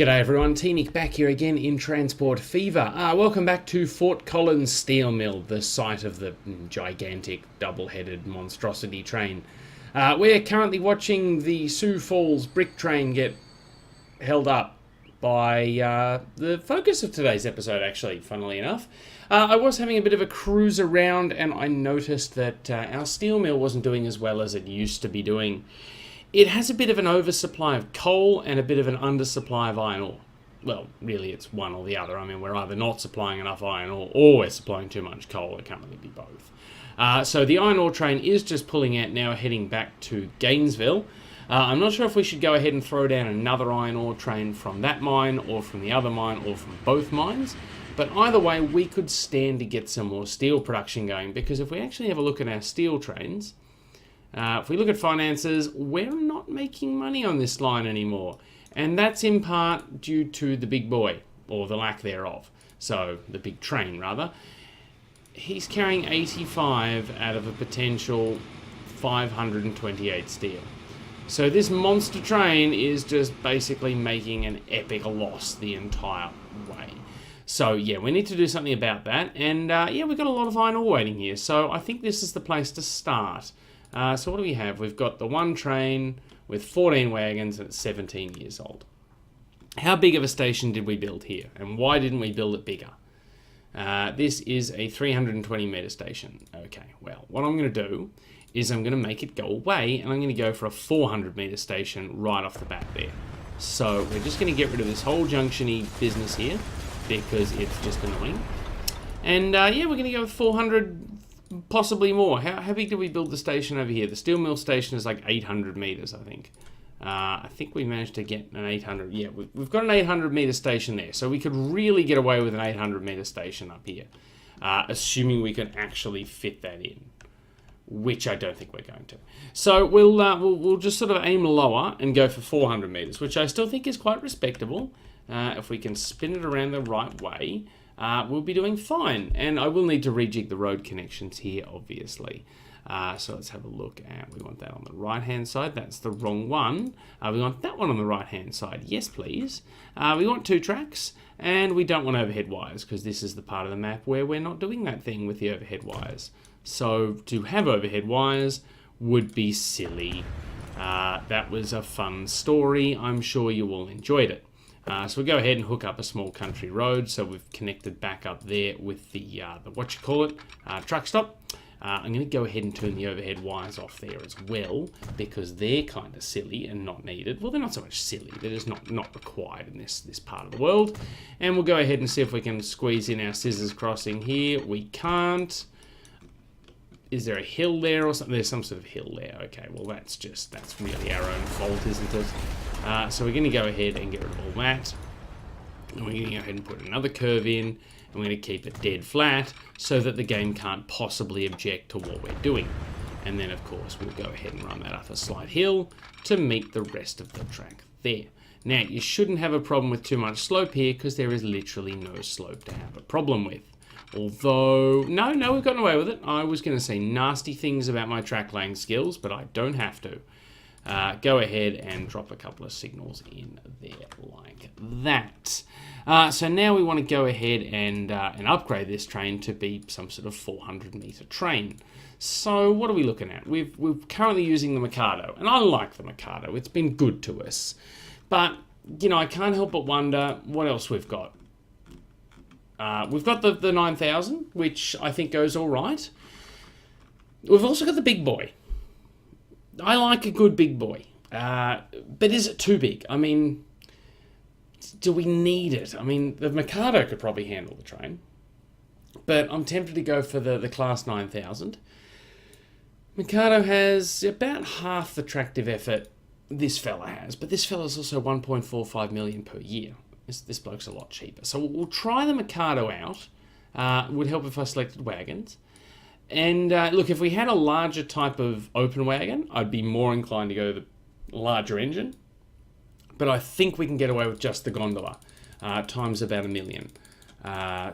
G'day everyone, T-Nick back here again in Transport Fever. Welcome back to Fort Collins Steel Mill, the site of the gigantic double-headed monstrosity train. We're currently watching the Sioux Falls brick train get held up by the focus of today's episode, actually, funnily enough. I was having a bit of a cruise around and I noticed that our steel mill wasn't doing as well as it used to be doing. It has a bit of an oversupply of coal and a bit of an undersupply of iron ore. Well, really it's one or the other. I mean, we're either not supplying enough iron ore or we're supplying too much coal. It can't really be both. So the iron ore train is just pulling out now, heading back to Gainesville. I'm not sure if we should go ahead and throw down another iron ore train from that mine or from the other mine or from both mines. But either way, we could stand to get some more steel production going, because if we actually have a look at our steel trains, if we look at finances, we're not making money on this line anymore. And that's in part due to the big boy, or the lack thereof. So, the big train, rather. He's carrying 85 out of a potential 528 steel. So this monster train is just basically making an epic loss the entire way. So yeah, we need to do something about that. And yeah, we've got a lot of iron ore waiting here. So I think this is the place to start. So what do we have? We've got the one train with 14 wagons and it's 17 years old. How big of a station did we build here? And why didn't we build it bigger? This is a 320 metre station. Okay, well, what I'm going to do is I'm going to make it go away and I'm going to go for a 400 metre station right off the bat there. So we're just going to get rid of this whole junction-y business here because it's just annoying. And yeah, we're going to go with 400, possibly more. How big did we build the station over here? The steel mill station is like 800 metres, I think. I think we managed to get an 800. Yeah, we've got an 800 metre station there. So we could really get away with an 800 metre station up here, assuming we can actually fit that in, which I don't think we're going to. So we'll just sort of aim lower and go for 400 metres, which I still think is quite respectable. If we can spin it around the right way, we'll be doing fine. And I will need to rejig the road connections here, obviously. So let's have a look at, we want that on the right-hand side. That's the wrong one. We want that one on the right-hand side. Yes, please. We want 2 tracks, and we don't want overhead wires, because this is the part of the map where we're not doing that thing with the overhead wires. So to have overhead wires would be silly. That was a fun story. I'm sure you all enjoyed it. So we'll go ahead and hook up a small country road. So we've connected back up there with the truck stop. I'm going to go ahead and turn the overhead wires off there as well, because they're kind of silly and not needed. Well, they're not so much silly, they're just not required in this part of the world. And we'll go ahead and see if we can squeeze in our scissors crossing here. We can't. Is there a hill there or something? There's some sort of hill there. Okay, well that's really our own fault, isn't it? So we're going to go ahead and get rid of all that. And we're going to go ahead and put another curve in. And we're going to keep it dead flat so that the game can't possibly object to what we're doing. And then, of course, we'll go ahead and run that up a slight hill to meet the rest of the track there. Now, you shouldn't have a problem with too much slope here because there is literally no slope to have a problem with. Although, no, we've gotten away with it. I was going to say nasty things about my track laying skills, but I don't have to. Go ahead and drop a couple of signals in there like that. So now we want to go ahead and upgrade this train to be some sort of 400 metre train. So what are we looking at? We're currently using the Mikado, and I like the Mikado. It's been good to us. But, you know, I can't help but wonder what else we've got. We've got the 9000, which I think goes all right. We've also got the big boy. I like a good big boy. But is it too big? I mean, do we need it? I mean, the Mikado could probably handle the train. But I'm tempted to go for the Class 9000. Mikado has about half the tractive effort this fella has. But this fella's also 1.45 million per year. This bloke's a lot cheaper. So we'll try the Mikado out. It would help if I selected wagons. And look, if we had a larger type of open wagon, I'd be more inclined to go the larger engine. But I think we can get away with just the gondola, times about 1 million.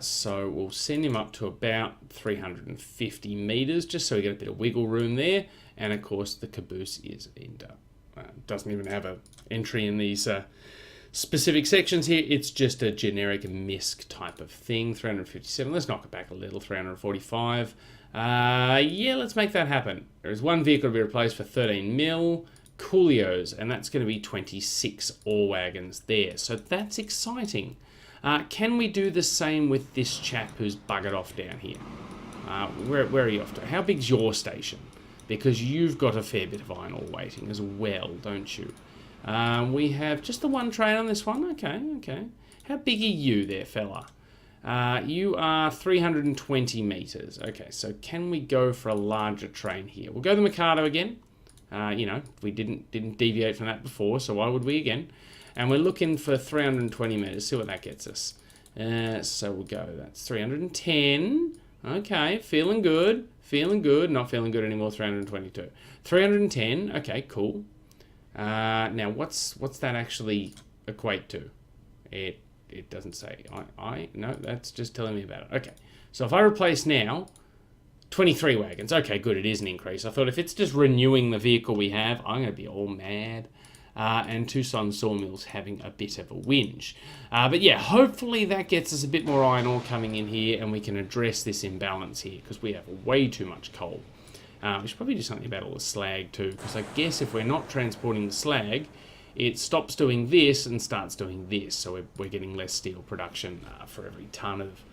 So we'll send him up to about 350 metres, just so we get a bit of wiggle room there. And of course, the caboose is doesn't even have an entry in these specific sections here, it's just a generic MISC type of thing. 357, let's knock it back a little, 345. Yeah, let's make that happen. There is one vehicle to be replaced for 13 mil, Coolios, and that's going to be 26 ore wagons there. So that's exciting. Can we do the same with this chap who's buggered off down here? Where are you off to? How big's your station? Because you've got a fair bit of iron ore waiting as well, don't you? We have just the one train on this one. Okay. How big are you there, fella? You are 320 meters. Okay, so can we go for a larger train here? We'll go the Mikado again. We didn't deviate from that before, so why would we again? And we're looking for 320 meters. See what that gets us. So we'll go. That's 310. Okay, feeling good. Not feeling good anymore. 322. 310. Okay, cool. Now, what's that actually equate to? It doesn't say. No, that's just telling me about it. Okay, so if I replace now 23 wagons. Okay, good, it is an increase. I thought if it's just renewing the vehicle we have, I'm going to be all mad. And Tucson Sawmill's having a bit of a whinge. But yeah, hopefully that gets us a bit more iron ore coming in here and we can address this imbalance here because we have way too much coal. We should probably do something about all the slag too, because I guess if we're not transporting the slag, it stops doing this and starts doing this. So we're getting less steel production for every ton of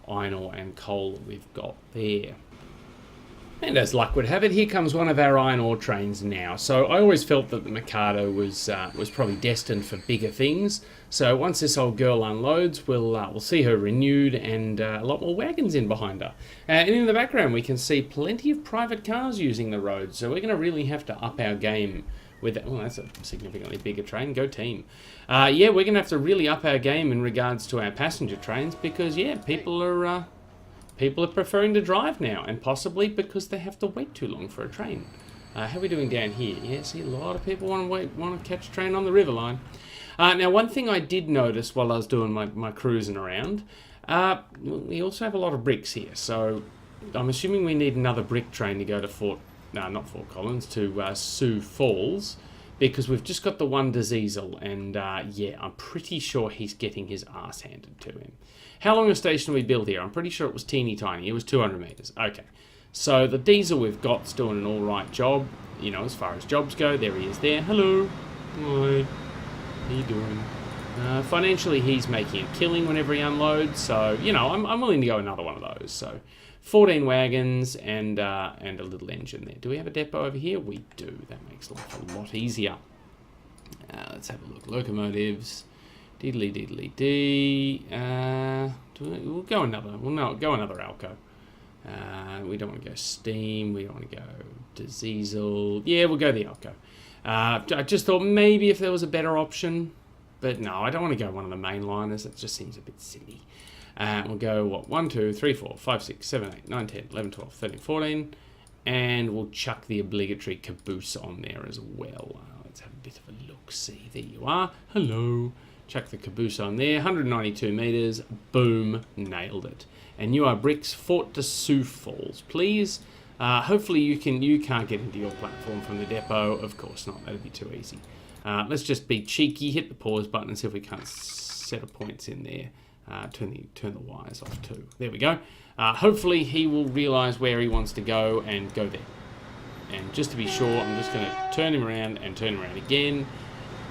iron ore and coal that we've got there. And as luck would have it, here comes one of our iron ore trains now. So I always felt that the Mikado was probably destined for bigger things. So once this old girl unloads, we'll see her renewed and a lot more wagons in behind her. And in the background, we can see plenty of private cars using the road. So we're going to really have to up our game with that. Oh, that's a significantly bigger train. Go team. Yeah, we're going to have to really up our game in regards to our passenger trains because, yeah, people are preferring to drive now, and possibly because they have to wait too long for a train. How are we doing down here? Yeah, see, a lot of people want to catch a train on the river line. Now, one thing I did notice while I was doing my cruising around, we also have a lot of bricks here. So I'm assuming we need another brick train to go to not Fort Collins, to Sioux Falls, because we've just got the one Diesel, and yeah, I'm pretty sure he's getting his ass handed to him. How long a station we built here? I'm pretty sure it was teeny tiny. It was 200 meters. Okay, so the diesel we've got's doing an all right job, as far as jobs go. There he is there. Hello. Hi. How you doing? Financially, he's making a killing whenever he unloads, so, I'm willing to go another one of those. So 14 wagons and a little engine there. Do we have a depot over here? We do. That makes life a lot easier. Let's have a look. Locomotives. Diddly-diddly-dee. We'll go another. Go another Alco. We don't want to go steam. We don't want to go diesel. Yeah, we'll go the Alco. I just thought maybe if there was a better option, but no, I don't want to go one of the mainliners. It just seems a bit silly. We'll go, 1, 2, 3, 4, 5, 6, 7, 8, 9, 10, 11, 12, 13, 14. And we'll chuck the obligatory caboose on there as well. Let's have a bit of a look-see. There you are. Hello. Chuck the caboose on there. 192 meters. Boom. Nailed it. And you are bricks. Fort de Sioux Falls, please. Hopefully you can't get into your platform from the depot. Of course not. That'd be too easy. Let's just be cheeky. Hit the pause button and see if we can't set a points in there. Turn the wires off too. There we go. Hopefully he will realise where he wants to go and go there. And just to be sure, I'm just going to turn him around and turn him around again.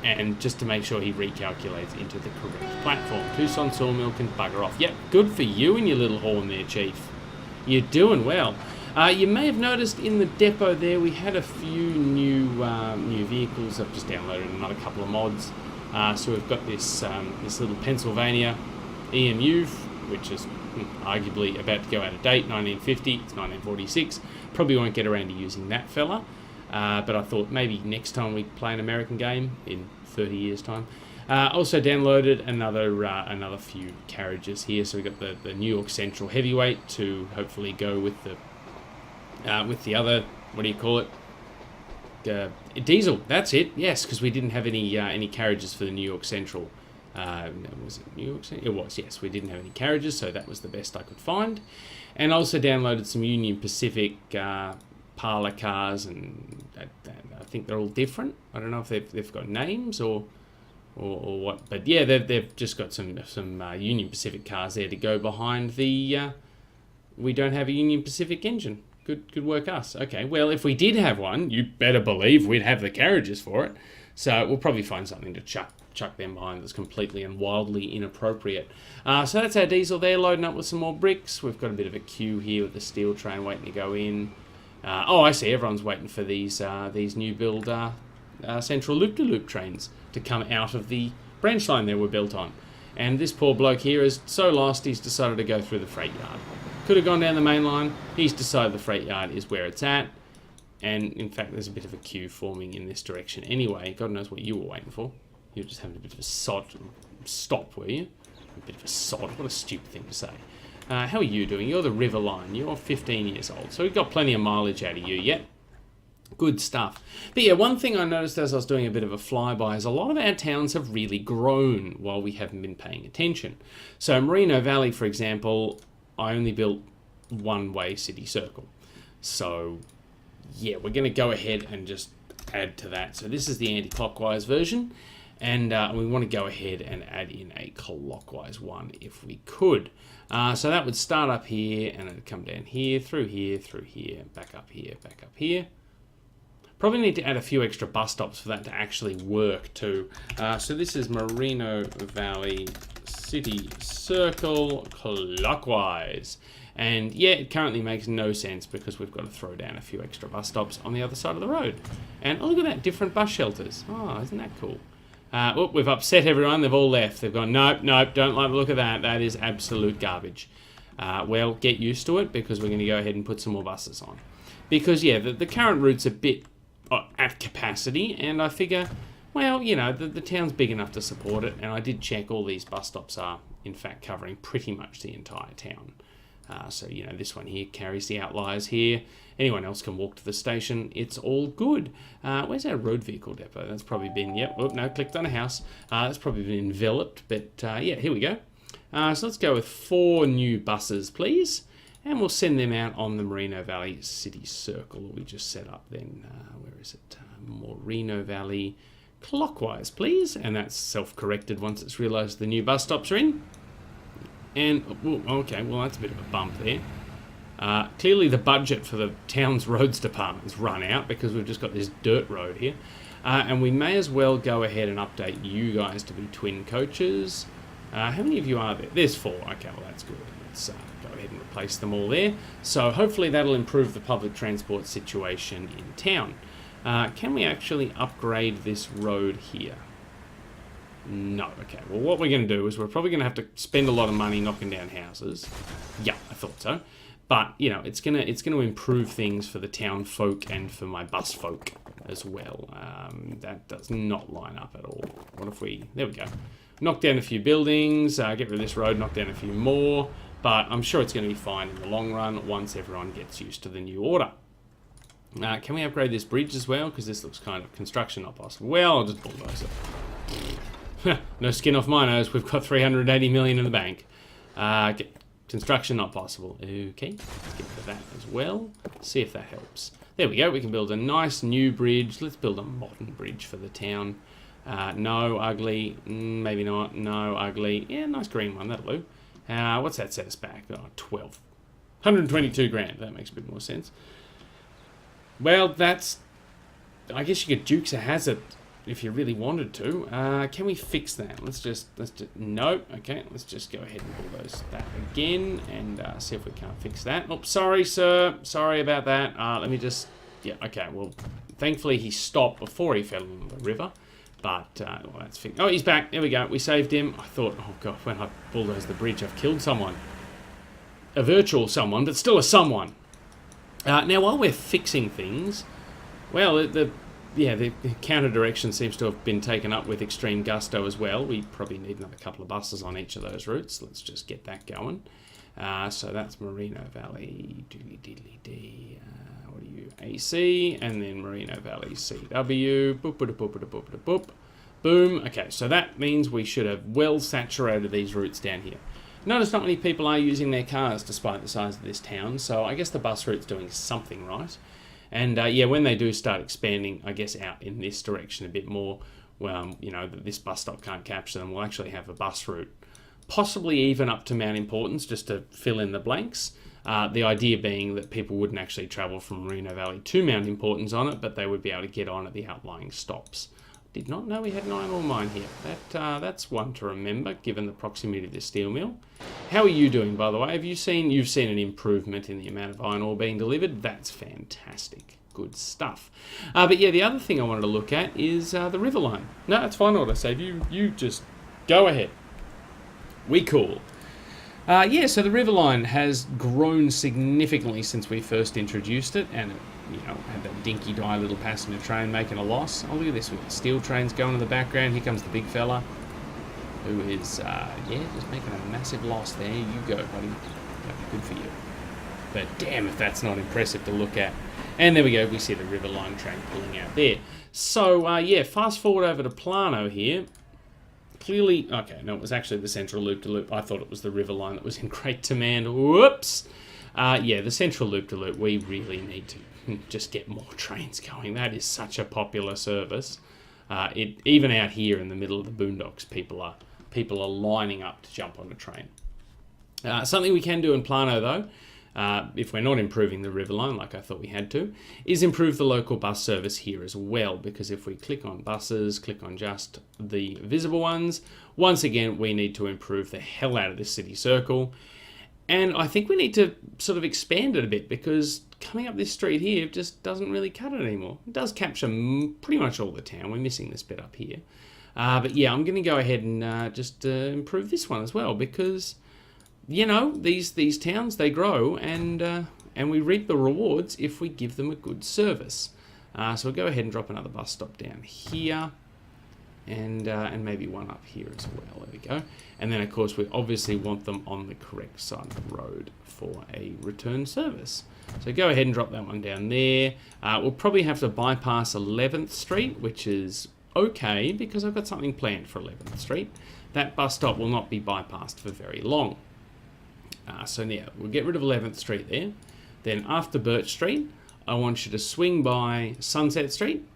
And just to make sure he recalculates into the correct platform. Tucson Sawmill can bugger off. Yep, good for you and your little horn there, Chief. You're doing well. You may have noticed in the depot there we had a few new vehicles. I've just downloaded another couple of mods. So we've got this little Pennsylvania EMU, which is arguably about to go out of date, 1950. It's 1946. Probably won't get around to using that fella. But I thought maybe next time we play an American game in 30 years' time. Also downloaded another few carriages here. So we got the New York Central Heavyweight to hopefully go with the other, what do you call it? Diesel. That's it. Yes, because we didn't have any carriages for the New York Central. Was it New York Central? It was. Yes, we didn't have any carriages, so that was the best I could find. And also downloaded some Union Pacific parlor cars, and I think they're all different. I don't know if they've got names or or what. But yeah, they've just got some Union Pacific cars there to go behind the. We don't have a Union Pacific engine. Good work, us. Okay, well, if we did have one, you better believe we'd have the carriages for it. So we'll probably find something to chuck them behind that's completely and wildly inappropriate. So that's our diesel there, loading up with some more bricks. We've got a bit of a queue here with the steel train waiting to go in. I see, everyone's waiting for these new build central loop-to-loop trains to come out of the branch line they were built on. And this poor bloke here is so lost, he's decided to go through the freight yard. Could have gone down the main line. He's decided the freight yard is where it's at. And in fact, there's a bit of a queue forming in this direction anyway. God knows what you were waiting for. You were just having a bit of a sod stop, were you? A bit of a sod. What a stupid thing to say. How are you doing? You're the River Line. You're 15 years old. So we've got plenty of mileage out of you yet. Good stuff. But yeah, one thing I noticed as I was doing a bit of a flyby is a lot of our towns have really grown while we haven't been paying attention. So Merino Valley, for example, I only built one-way city circle. So yeah, we're going to go ahead and just add to that. So this is the anti-clockwise version, and we want to go ahead and add in a clockwise one if we could. So that would start up here, and it would come down here, through here, back up here, back up here. Probably need to add a few extra bus stops for that to actually work too. So this is Merino Valley City Circle clockwise. And yeah, it currently makes no sense because we've got to throw down a few extra bus stops on the other side of the road. And oh, look at that, different bus shelters. Oh, isn't that cool? We've upset everyone. They've all left. They've gone, nope, don't like the look of that. That is absolute garbage. Well, get used to it because we're going to go ahead and put some more buses on. Because yeah, the current route's a bit at capacity, and I figure, well, you know, the town's big enough to support it, and I did check all these bus stops are, in fact, covering pretty much the entire town. So, you know, this one here carries the outliers here. Anyone else can walk to the station. It's all good. Where's our road vehicle depot? That's probably been, yep, oh, no, clicked on a house. That's probably been enveloped, but yeah, here we go. So let's go with 4 new buses, please. And we'll send them out on the Merino Valley City Circle we just set up then. Where is it? Merino Valley clockwise, please. And that's self-corrected once it's realised the new bus stops are in. And, oh, okay, well, that's a bit of a bump there. Clearly the budget for the town's roads department has run out because we've just got this dirt road here. And we may as well go ahead and update you guys to be twin coaches. How many of you are there? There's 4. Okay, well, that's good. Let's go ahead and replace them all there. So hopefully that'll improve the public transport situation in town. Can we actually upgrade this road here? No. Okay, well, what we're going to do is we're probably going to have to spend a lot of money knocking down houses. Yeah, I thought so. But, you know, it's going to improve things for the town folk and for my bus folk as well. That does not line up at all. What if we... There we go. Knock down a few buildings, get rid of this road, knock down a few more. But I'm sure it's going to be fine in the long run once everyone gets used to the new order. Can we upgrade this bridge as well? Because this looks kind of construction not possible. Well, I'll just bulldoze it. No skin off my nose. We've got 380 million in the bank. Construction not possible. Okay, let's get rid of that as well. See if that helps. There we go. We can build a nice new bridge. Let's build a modern bridge for the town. No, ugly. Maybe not. No, ugly. Yeah, nice green one. That'll do. What's that set us back? Oh, 12. 122 grand. That makes a bit more sense. Well, that's... I guess you could Dukes of Hazzard if you really wanted to. Can we fix that? Let's just... No. Okay, let's just go ahead and bulldoze that again and see if we can't fix that. Oh, sorry, sir. Sorry about that. Let me just... Yeah, okay, well, thankfully he stopped before he fell into the river. But, well, that's fixed. Oh, he's back. There we go. We saved him. I thought, oh, God, when I bulldozed the bridge, I've killed someone. A virtual someone, but still a someone. Now, while we're fixing things, well, the counter direction seems to have been taken up with extreme gusto as well. We probably need another couple of buses on each of those routes. Let's just get that going. So that's Merino Valley, doodly-diddly-dee. What are you? AC, and then Merino Valley CW. Boop, boop, boop, boop, boop, boop, boop. Boom. Okay, so that means we should have well saturated these routes down here. Notice not many people are using their cars despite the size of this town, so I guess the bus route's doing something right. And yeah, when they do start expanding, I guess, out in this direction a bit more, well, that this bus stop can't capture them, we'll actually have a bus route, possibly even up to Mount Importance, just to fill in the blanks. The idea being that people wouldn't actually travel from Merino Valley to Mount Importance on it, but they would be able to get on at the outlying stops. Did not know we had an iron ore mine here. That's one to remember, given the proximity of this steel mill. How are you doing, by the way? You've seen an improvement in the amount of iron ore being delivered? That's fantastic. Good stuff. But yeah, the other thing I wanted to look at is the river line. No, that's fine, Autosave. You just go ahead. We cool. So the river line has grown significantly since we first introduced it, and had that dinky-die little passenger train making a loss. Oh, look at this, we've got steel trains going in the background. Here comes the big fella, who is, just making a massive loss there. You go, buddy. That'd be good for you. But damn if that's not impressive to look at. And there we go, we see the river line train pulling out there. So, fast forward over to Plano here. Clearly, okay, no, it was actually the Central Loop-to-Loop. I thought it was the river line that was in great demand. Whoops! The Central Loop-to-Loop, we really need to just get more trains going. That is such a popular service. Even out here in the middle of the boondocks, people are lining up to jump on a train. Something we can do in Plano, though, if we're not improving the river line like I thought we had to, is improve the local bus service here as well, because if we click on buses, click on just the visible ones, once again we need to improve the hell out of this city circle. And I think we need to sort of expand it a bit, because coming up this street here just doesn't really cut it anymore. It does capture pretty much all the town. We're missing this bit up here. But yeah, I'm going to go ahead and just improve this one as well, because these towns, they grow, and we reap the rewards if we give them a good service. So we'll go ahead and drop another bus stop down here, and maybe one up here as well. There we go. And then, of course, we obviously want them on the correct side of the road for a return service. So go ahead and drop that one down there. We'll probably have to bypass 11th Street, which is okay, because I've got something planned for 11th Street. That bus stop will not be bypassed for very long. So yeah, we'll get rid of 11th Street there. Then after Birch Street, I want you to swing by Sunset Street,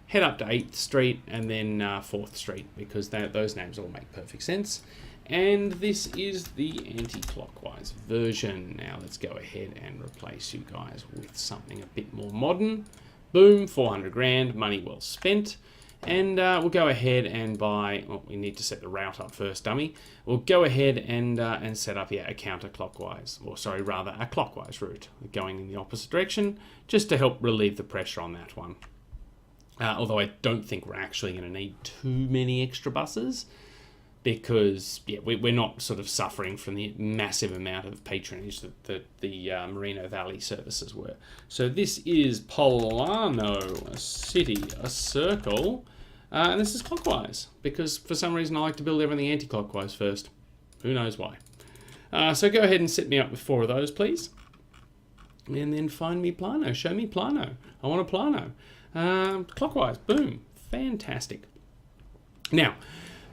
head up to 8th Street, and then 4th Street, because those names all make perfect sense. And this is the anti-clockwise version. Now let's go ahead and replace you guys with something a bit more modern. Boom, 400 grand, money well spent. And we'll go ahead and buy, well, we need to set the route up first, dummy. We'll go ahead and set up, a counterclockwise, or sorry, rather a clockwise route, going in the opposite direction, just to help relieve the pressure on that one. Although I don't think we're actually going to need too many extra buses, because we're not sort of suffering from the massive amount of patronage that the Merino Valley services were. So this is Plano, a city, a circle, and this is clockwise, because for some reason I like to build everything anti-clockwise first. Who knows why? So go ahead and set me up with 4 of those, please. And then find me Plano. Show me Plano. I want a Plano. Clockwise. Boom. Fantastic. Now,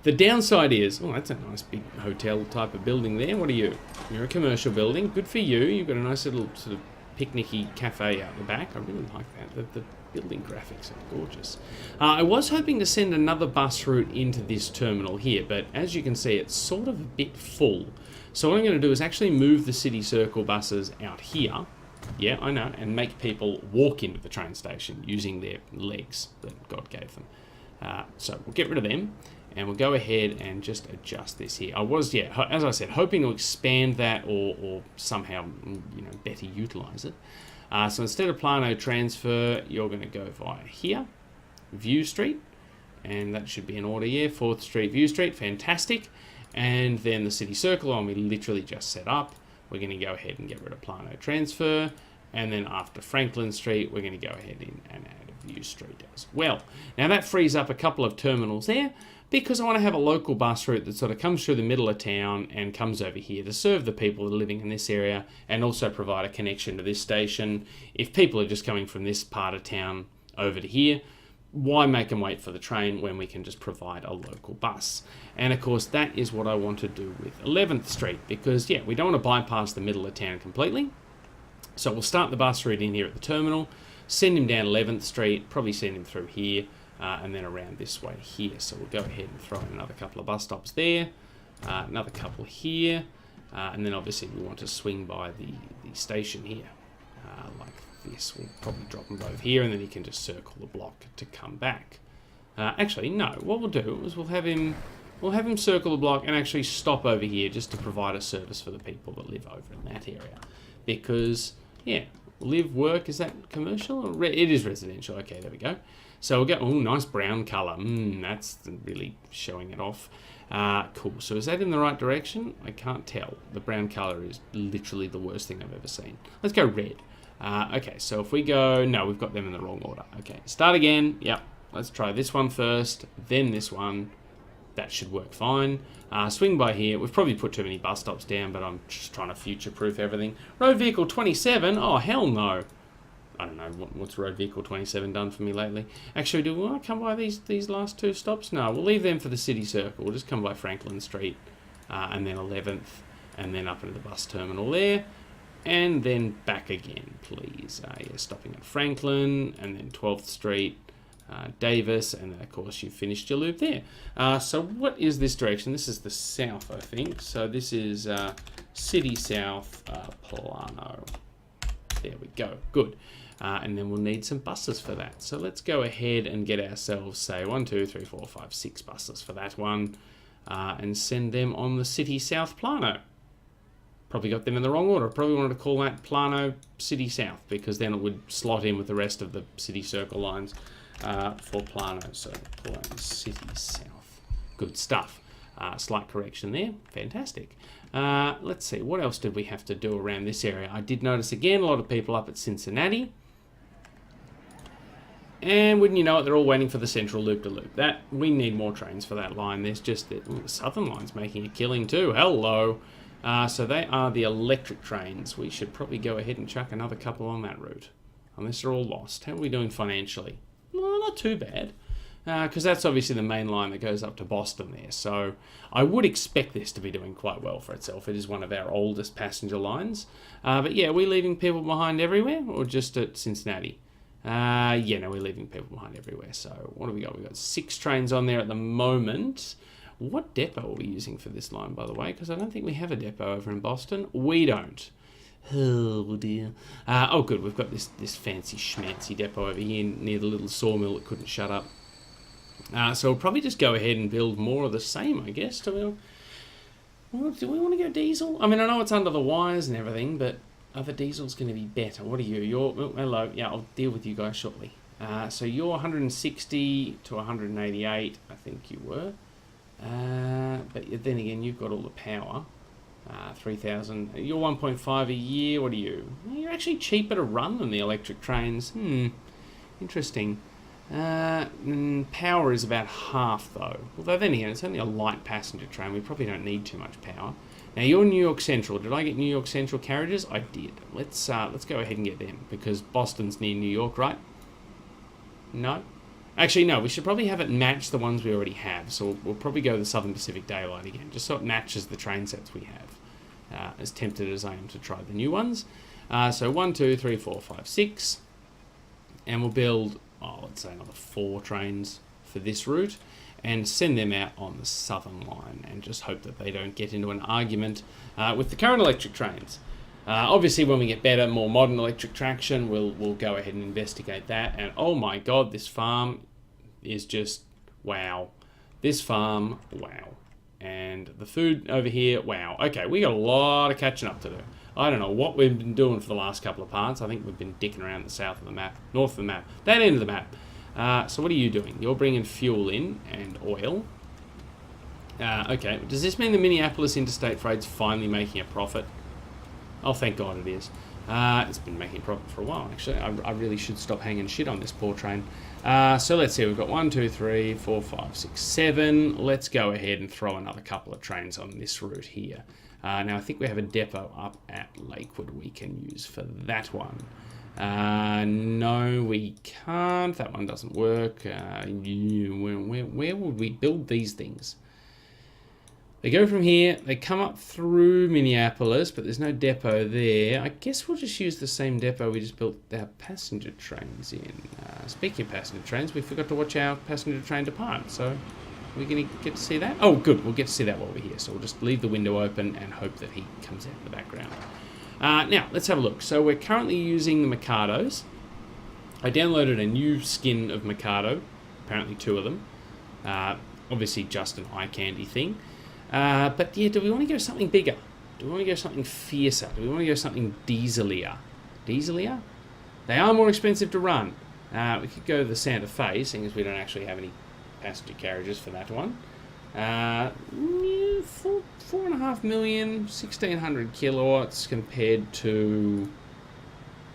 the downside is, oh, that's a nice big hotel type of building there. What are you? You're a commercial building. Good for you. You've got a nice little sort of picnicky cafe out the back. I really like that. The building graphics are gorgeous. I was hoping to send another bus route into this terminal here, but as you can see, it's sort of a bit full. So what I'm going to do is actually move the City Circle buses out here. Yeah, I know, and make people walk into the train station using their legs that God gave them. So we'll get rid of them. And we'll go ahead and just adjust this here. I was, as I said, hoping to expand that or somehow, better utilize it. So instead of Plano transfer, you're going to go via here, View Street, and that should be in order here. 4th Street, View Street, fantastic. And then the City Circle, and we literally just set up. We're going to go ahead and get rid of Plano transfer. And then after Franklin Street, we're going to go ahead and add a View Street as well. Now that frees up a couple of terminals there, because I want to have a local bus route that sort of comes through the middle of town and comes over here to serve the people that are living in this area, and also provide a connection to this station. If people are just coming from this part of town over to here, why make them wait for the train when we can just provide a local bus? And of course, that is what I want to do with 11th Street, because we don't want to bypass the middle of town completely. So we'll start the bus route in here at the terminal, send him down 11th Street, probably send him through here, and then around this way here. So we'll go ahead and throw in another couple of bus stops there, another couple here, and then obviously we want to swing by the station here, like this. We'll probably drop them both here, and then he can just circle the block to come back. Actually, no. What we'll do is we'll have him circle the block and actually stop over here just to provide a service for the people that live over in that area. Because, yeah, live, work, is that commercial? It is residential. Okay, there we go. So we'll go, oh, nice brown colour. That's really showing it off. Cool. So is that in the right direction? I can't tell. The brown colour is literally the worst thing I've ever seen. Let's go red. Okay, so if we go... No, we've got them in the wrong order. Okay, start again. Yep. Let's try this one first, then this one. That should work fine. Swing by here. We've probably put too many bus stops down, but I'm just trying to future-proof everything. Road vehicle 27? Oh, hell no. I don't know, what's road vehicle 27 done for me lately? Actually, do we want to come by these last two stops? No, we'll leave them for the city circle. We'll just come by Franklin Street, and then 11th, and then up into the bus terminal there. And then back again, please. Yeah, stopping at Franklin, and then 12th Street, Davis, and then of course you finished your loop there. So what is this direction? This is the south, I think. So this is City South, Plano. There we go, good. And then we'll need some buses for that. So let's go ahead and get ourselves, say, 1, 2, 3, 4, 5, 6 buses for that one, and send them on the City South Plano. Probably got them in the wrong order. Probably wanted to call that Plano City South, because then it would slot in with the rest of the city circle lines for Plano. So Plano City South. Good stuff. Slight correction there. Fantastic. Let's see. What else did we have to do around this area? I did notice again a lot of people up at Cincinnati. And wouldn't you know it, they're all waiting for the Central Loop-to-Loop. That we need more trains for that line. There's just the Southern line's making a killing too. Hello. So they are the electric trains. We should probably go ahead and chuck another couple on that route. Unless they're all lost. How are we doing financially? No, not too bad. Because that's obviously the main line that goes up to Boston there. So I would expect this to be doing quite well for itself. It is one of our oldest passenger lines. But yeah, are we leaving people behind everywhere or just at Cincinnati? Yeah, no, we're leaving people behind everywhere. So what do we got? We've got 6 trains on there at the moment. What depot are we using for this line, by the way? Because I don't think we have a depot over in Boston. We don't. Oh, dear. Oh, good. We've got this fancy schmancy depot over here near the little sawmill that couldn't shut up. So we'll probably just go ahead and build more of the same, I guess. Do we want to go diesel? I mean, I know it's under the wires and everything, but are the diesels going to be better? What are you? Hello. Yeah, I'll deal with you guys shortly. So you're 160 to 188, I think you were. But then again, you've got all the power. 3,000. You're 1.5 a year. What are you? You're actually cheaper to run than the electric trains. Interesting. Power is about half though. Although then again, it's only a light passenger train. We probably don't need too much power. Now you're New York Central. Did I get New York Central carriages? I did. Let's go ahead and get them because Boston's near New York, right? No. Actually, no. We should probably have it match the ones we already have. So we'll probably go the Southern Pacific Daylight again, just so it matches the train sets we have. As tempted as I am to try the new ones. So 1, 2, 3, 4, 5, 6, and we'll build. Let's say another 4 trains for this route and send them out on the Southern line and just hope that they don't get into an argument with the current electric trains. Obviously, when we get better, more modern electric traction, we'll go ahead and investigate that. And oh my god, this farm is just wow. This farm, wow. And the food over here, wow. Okay, we got a lot of catching up to do. I don't know what we've been doing for the last couple of parts. I think we've been dicking around the south of the map, north of the map, that end of the map. So what are you doing? You're bringing fuel in and oil. Okay, does this mean the Minneapolis Interstate Freight's finally making a profit? Oh, thank God it is. It's been making a profit for a while, actually. I really should stop hanging shit on this poor train. So let's see, we've got 1, 2, 3, 4, 5, 6, 7. Let's go ahead and throw another couple of trains on this route here. Now, I think we have a depot up at Lakewood we can use for that one. No, we can't. That one doesn't work. Where would we build these things? They go from here, they come up through Minneapolis, but there's no depot there. I guess we'll just use the same depot we just built our passenger trains in. Speaking of passenger trains, we forgot to watch our passenger train depart, so we're going to get to see that. Oh, good, we'll get to see that while we're here. So we'll just leave the window open and hope that he comes out in the background. Now, let's have a look. So we're currently using the Mikados. I downloaded a new skin of Mikado, apparently 2 of them. Obviously just an eye candy thing. But yeah, do we want to go something bigger? Do we want to go something fiercer? Do we want to go something dieselier? Dieselier? They are more expensive to run. We could go the Santa Fe, seeing as we don't actually have any passenger carriages for that one. 4.5 million, 1,600 kilowatts compared to...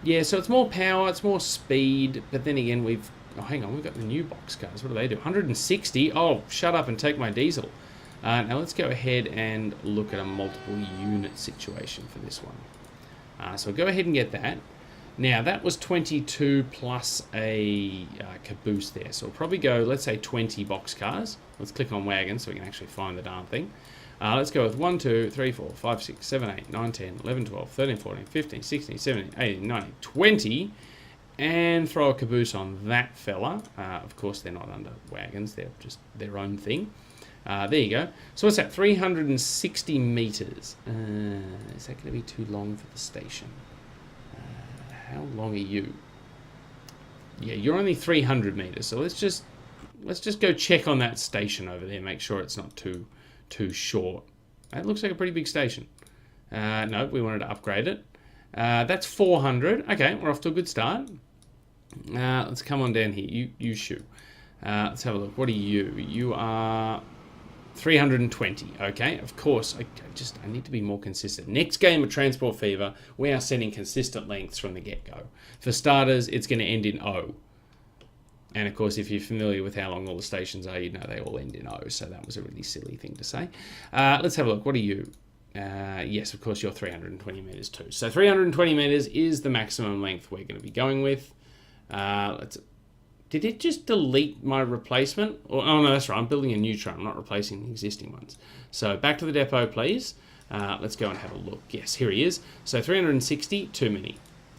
Yeah, so it's more power, it's more speed, but then again we've... Oh, hang on, we've got the new box cars. What do they do? 160? Oh, shut up and take my diesel. Now let's go ahead and look at a multiple unit situation for this one. So we'll go ahead and get that. Now that was 22 plus a caboose there. So we'll probably go, let's say 20 box cars. Let's click on wagons so we can actually find the darn thing. Let's go with 1, 2, 3, 4, 5, 6, 7, 8, 9, 10, 11, 12, 13, 14, 15, 16, 17, 18, 19, 20. And throw a caboose on that fella. Of course, they're not under wagons. They're just their own thing. There you go. So what's that? 360 meters. Is that going to be too long for the station? How long are you? Yeah, you're only 300 meters. So let's just go check on that station over there. Make sure it's not too short. That looks like a pretty big station. No, we wanted to upgrade it. That's 400. Okay, we're off to a good start. Let's come on down here. You shoot. Let's have a look. What are you? You are 320. Okay, of course. I need to be more consistent. Next game of Transport Fever, we are setting consistent lengths from the get-go. For starters, it's going to end in O. And of course, if you're familiar with how long all the stations are, you know they all end in O. So that was a really silly thing to say. Let's have a look. What are you? Yes, of course, you're 320 meters too. So 320 meters is the maximum length we're going to be going with. Did it just delete my replacement? Oh, no, that's right. I'm building a new train. I'm not replacing the existing ones. So back to the depot, please. Let's go and have a look. Yes, here he is. So 360, too many.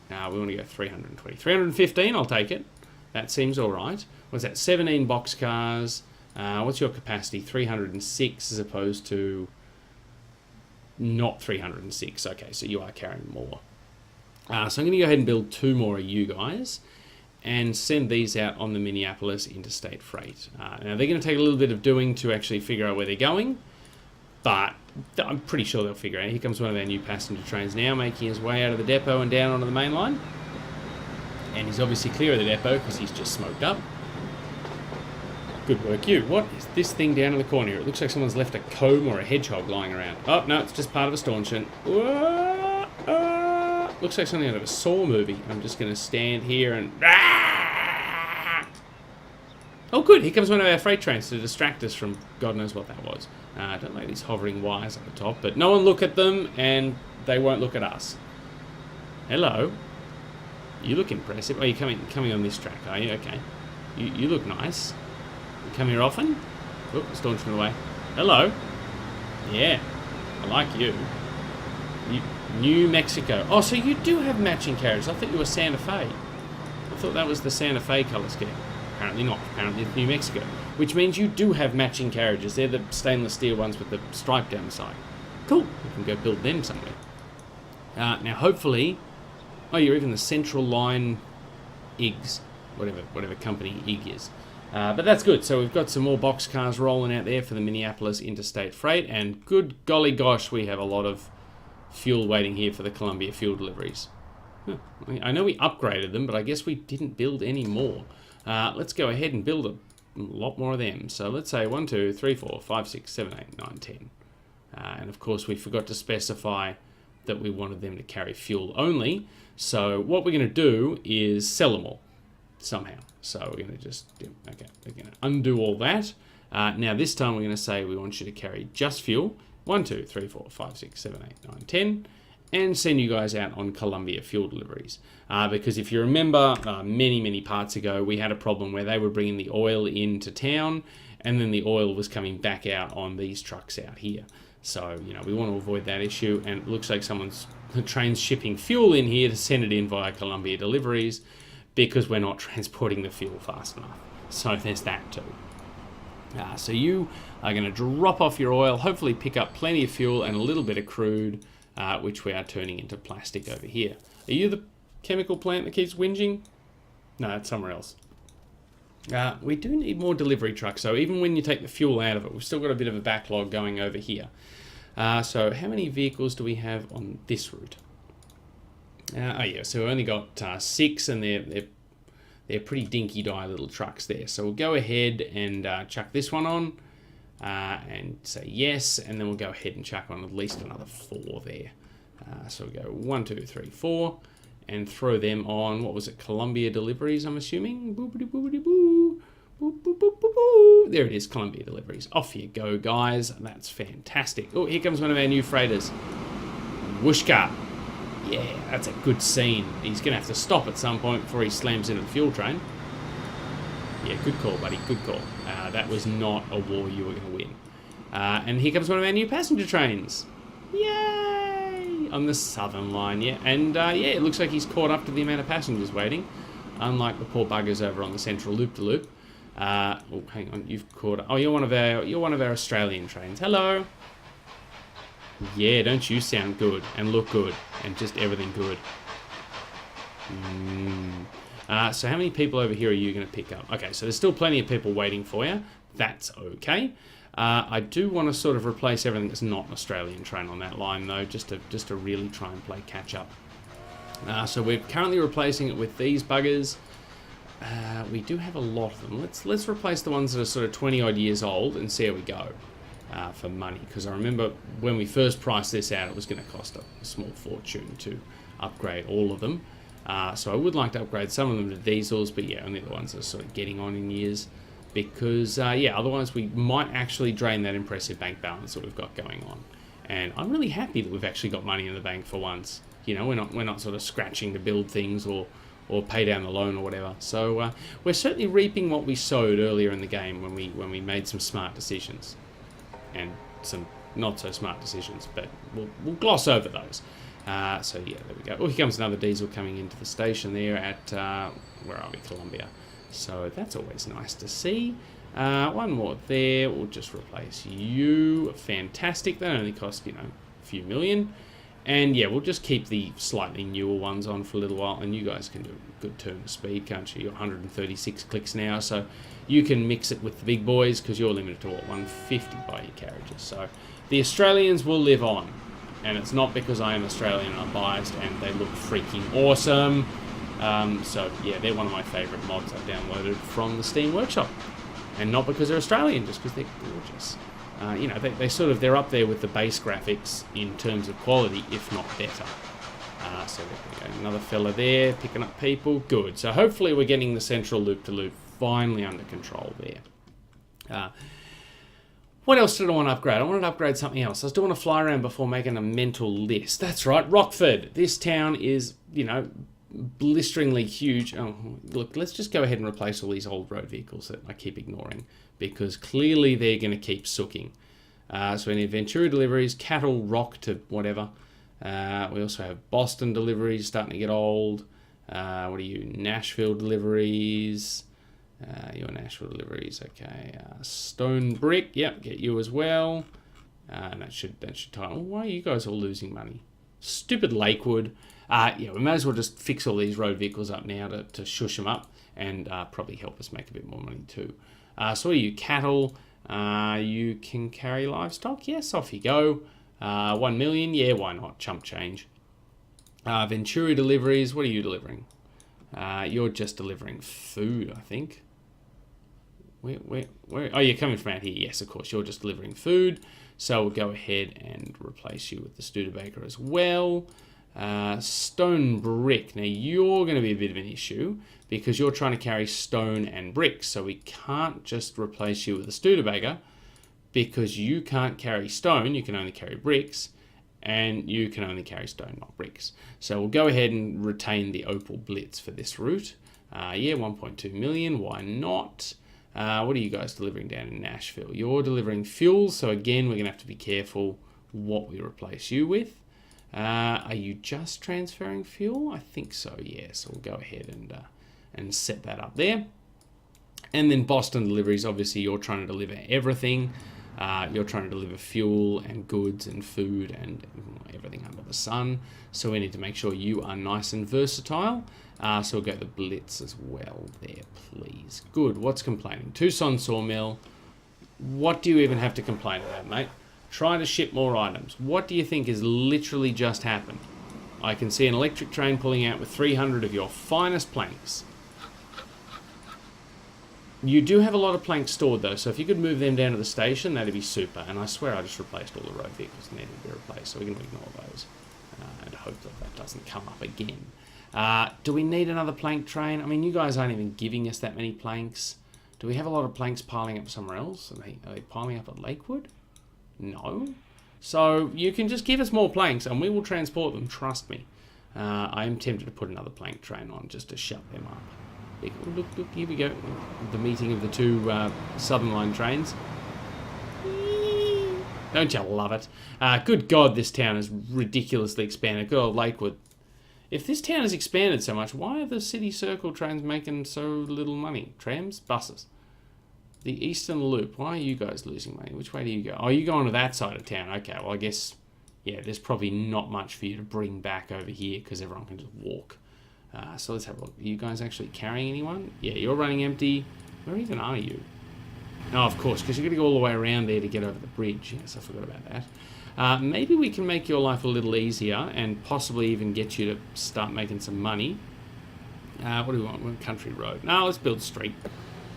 We want to go 320. 315, I'll take it. That seems all right. What's that? 17 box cars. What's your capacity? 306 as opposed to not 306. Okay, so you are carrying more. So I'm going to go ahead and build 2 more of you guys and send these out on the Minneapolis Interstate Freight. Now, they're going to take a little bit of doing to actually figure out where they're going, but I'm pretty sure they'll figure it out. Here comes one of our new passenger trains now, making his way out of the depot and down onto the main line. And he's obviously clear of the depot because he's just smoked up. Good work, you. What is this thing down in the corner here? It looks like someone's left a comb or a hedgehog lying around. Oh, no, it's just part of a stanchion. Looks like something out of a Saw movie. I'm just going to stand here and... Oh, good. Here comes one of our freight trains to distract us from God knows what that was. I don't like these hovering wires at the top, but no one look at them, and they won't look at us. Hello. You look impressive. Oh, you're coming on this track, are you? Okay. You look nice. You come here often? Oop, staunching away. Hello. Yeah. I like you. New Mexico. Oh, so you do have matching carriages. I thought you were Santa Fe. I thought that was the Santa Fe colour scheme. Apparently not. Apparently it's New Mexico. Which means you do have matching carriages. They're the stainless steel ones with the stripe down the side. Cool. We can go build them somewhere. Now, hopefully... Oh, you're even the Central Line IGS. Whatever company IG is. But that's good. So we've got some more box cars rolling out there for the Minneapolis Interstate Freight. And good golly gosh, we have a lot of fuel waiting here for the Columbia fuel deliveries. Huh. I know we upgraded them, but I guess we didn't build any more. Let's go ahead and build a lot more of them. So let's say 1, 2, 3, 4, 5, 6, 7, 8, 9, 10. And of course we forgot to specify that we wanted them to carry fuel only. So what we're going to do is sell them all somehow. So we're going to just we're going to undo all that. Now this time we're going to say we want you to carry just fuel. 1, 2, 3, 4, 5, 6, 7, 8, 9, 10, and send you guys out on Columbia fuel deliveries. Because if you remember, many parts ago, we had a problem where they were bringing the oil into town, and then the oil was coming back out on these trucks out here. So, you know, we want to avoid that issue, and it looks like the train's shipping fuel in here to send it in via Columbia Deliveries, because we're not transporting the fuel fast enough. So there's that too. So you are going to drop off your oil, hopefully pick up plenty of fuel and a little bit of crude, which we are turning into plastic over here. Are you the chemical plant that keeps whinging? No, it's somewhere else. We do need more delivery trucks, so even when you take the fuel out of it, we've still got a bit of a backlog going over here. So how many vehicles do we have on this route? So we've only got 6, and they're pretty dinky-die little trucks there. So we'll go ahead and chuck this one on and say yes, and then we'll go ahead and chuck on at least another 4 there. So we'll go 1, 2, 3, 4, and throw them on, what was it, Columbia Deliveries, I'm assuming? Boop-a-dee-boop-a-dee-boo. Boop, boop, boop, boop, boop. There it is, Columbia Deliveries. Off you go, guys. That's fantastic. Oh, here comes one of our new freighters. Whooshka. Yeah, that's a good scene. He's going to have to stop at some point before he slams into the fuel train. Yeah, good call, buddy. Good call. That was not a war you were going to win. And here comes one of our new passenger trains. Yay! On the Southern Line, yeah. And, it looks like he's caught up to the amount of passengers waiting. Unlike the poor buggers over on the Central Loop-de-Loop. Oh, hang on. You've caught... Oh, you're one of our Australian trains. Hello! Yeah, don't you sound good and look good and just everything good. So how many people over here are you going to pick up? Okay, so there's still plenty of people waiting for you. That's okay. I do want to sort of replace everything that's not an Australian train on that line, though, just to really try and play catch up. So we're currently replacing it with these buggers. We do have a lot of them. Let's replace the ones that are sort of 20 odd years old and see how we go. For money, because I remember when we first priced this out, it was going to cost a small fortune to upgrade all of them. So I would like to upgrade some of them to diesels, but yeah, only the ones that are sort of getting on in years, because otherwise we might actually drain that impressive bank balance that we've got going on. And I'm really happy that we've actually got money in the bank for once. You know, we're not sort of scratching to build things or pay down the loan or whatever. So we're certainly reaping what we sowed earlier in the game when we made some smart decisions. And some not so smart decisions, but we'll gloss over those. So yeah, there we go. Oh, here comes another diesel coming into the station there at, where are we, Columbia. So that's always nice to see. One more there, we'll just replace you. Fantastic, that only cost, a few million. And yeah, we'll just keep the slightly newer ones on for a little while, and you guys can do a good turn of speed, can't you? You're 136 clicks now, so you can mix it with the big boys, because you're limited to, 150 by your carriages. So the Australians will live on, and it's not because I am Australian and I'm biased, and they look freaking awesome. So yeah, they're one of my favourite mods I've downloaded from the Steam Workshop. And not because they're Australian, just because they're gorgeous. They're up there with the base graphics in terms of quality, if not better. So there we go, another fella there, picking up people, good. So hopefully we're getting the Central Loop-de-Loop finally under control there. What else did I want to upgrade? I wanted to upgrade something else. I was doing a fly around before making a mental list. That's right, Rockford. This town is, blisteringly huge. Oh, look, let's just go ahead and replace all these old road vehicles that I keep ignoring, because clearly they're going to keep sooking. So we need Ventura deliveries, cattle, rock to whatever. We also have Boston deliveries starting to get old. What are you? Nashville deliveries. Your Nashville deliveries, okay. Stone brick, yep, get you as well. That should tie. Why are you guys all losing money? Stupid Lakewood. We may as well just fix all these road vehicles up now to shush them up, and probably help us make a bit more money too. So what are you? Cattle. You can carry livestock. Yes, off you go. 1 million. Yeah, why not? Chump change. Ventura deliveries. What are you delivering? You're just delivering food, I think. Where? Oh, you're coming from out here. Yes, of course. You're just delivering food. So we'll go ahead and replace you with the Studebaker as well. Stone brick. Now you're going to be a bit of an issue because you're trying to carry stone and bricks. So we can't just replace you with a Studebaker because you can't carry stone. You can only carry bricks, and you can only carry stone, not bricks. So we'll go ahead and retain the Opel Blitz for this route. 1.2 million. Why not? What are you guys delivering down in Nashville? You're delivering fuel, so again, we're going to have to be careful what we replace you with. Are you just transferring fuel? I think so, yeah. So we'll go ahead and set that up there. And then Boston deliveries, obviously you're trying to deliver everything. You're trying to deliver fuel and goods and food and everything under the sun. So we need to make sure you are nice and versatile. So we'll go the Blitz as well there, please. Good. What's complaining? Tucson Sawmill. What do you even have to complain about, mate? Trying to ship more items. What do you think has literally just happened? I can see an electric train pulling out with 300 of your finest planks. You do have a lot of planks stored though, so if you could move them down to the station, that'd be super. And I swear I just replaced all the road vehicles that needed to be replaced, so we're going to ignore those. And hope that doesn't come up again. Do we need another plank train? I mean, you guys aren't even giving us that many planks. Do we have a lot of planks piling up somewhere else? Are they piling up at Lakewood? No. So you can just give us more planks and we will transport them, trust me. I am tempted to put another plank train on just to shut them up. Look, here we go. The meeting of the two Southern Line trains. Don't you love it? Good God, this town is ridiculously expanded. Good old Lakewood. If this town has expanded so much, why are the City Circle trains making so little money? Trams? Buses? The Eastern Loop. Why are you guys losing money? Which way do you go? Oh, you go on to that side of town. Okay, well, I guess, yeah, there's probably not much for you to bring back over here because everyone can just walk. So let's have a look. Are you guys actually carrying anyone? Yeah, you're running empty. Where even are you? Oh, of course, because you've got to go all the way around there to get over the bridge. Yes, I forgot about that. Maybe we can make your life a little easier and possibly even get you to start making some money. What do we want? We want country road. No, let's build street.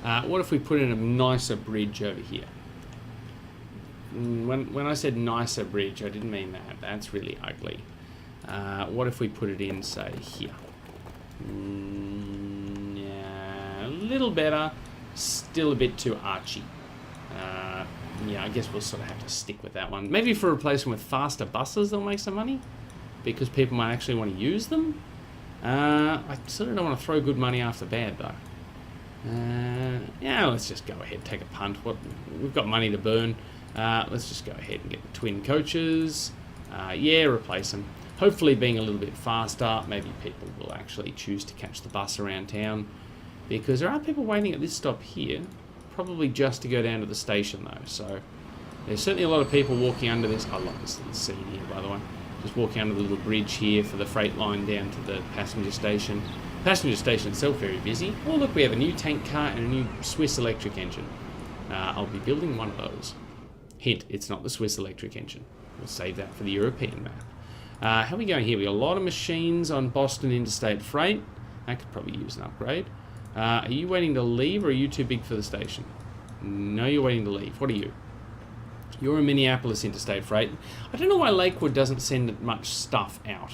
What if we put in a nicer bridge over here? When I said nicer bridge, I didn't mean that. That's really ugly. What if we put it in, say, here? Yeah, a little better. Still a bit too archy. Yeah, I guess we'll sort of have to stick with that one. Maybe for replacement with faster buses, they'll make some money. Because people might actually want to use them. I sort of don't want to throw good money after bad, though. Yeah, let's just go ahead, take a punt. We've got money to burn. Let's just go ahead and get the twin coaches. Yeah, replace them. Hopefully being a little bit faster, maybe people will actually choose to catch the bus around town. Because there are people waiting at this stop here, probably just to go down to the station though. So there's certainly a lot of people walking under this. I love this little scene here, by the way. Just walking under the little bridge here for the freight line down to the passenger station. Passenger station itself very busy. Oh look, we have a new tank car and a new Swiss electric engine. I'll be building one of those. Hint, it's not the Swiss electric engine. We'll save that for the European map. How are we going here? We got a lot of machines on Boston Interstate Freight. That could probably use an upgrade. Are you waiting to leave or are you too big for the station? No, you're waiting to leave. What are you? You're a Minneapolis Interstate Freight. I don't know why Lakewood doesn't send much stuff out.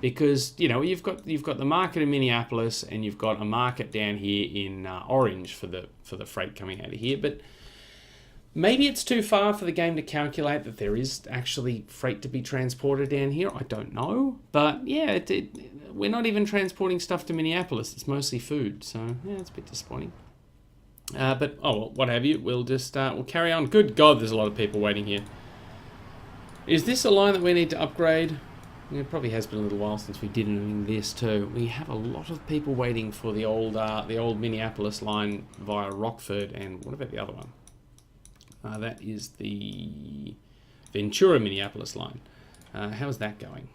Because, you know, you've got the market in Minneapolis and you've got a market down here in Orange for the freight coming out of here. But maybe it's too far for the game to calculate that there is actually freight to be transported down here. I don't know. But, yeah, we're not even transporting stuff to Minneapolis. It's mostly food. So, yeah, it's a bit disappointing. But, oh, well, what have you. We'll just, we'll carry on. Good God, there's a lot of people waiting here. Is this a line that we need to upgrade? It probably has been a little while since we did this too. We have a lot of people waiting for the old Minneapolis line via Rockford, and what about the other one? That is the Ventura Minneapolis line. How's that going?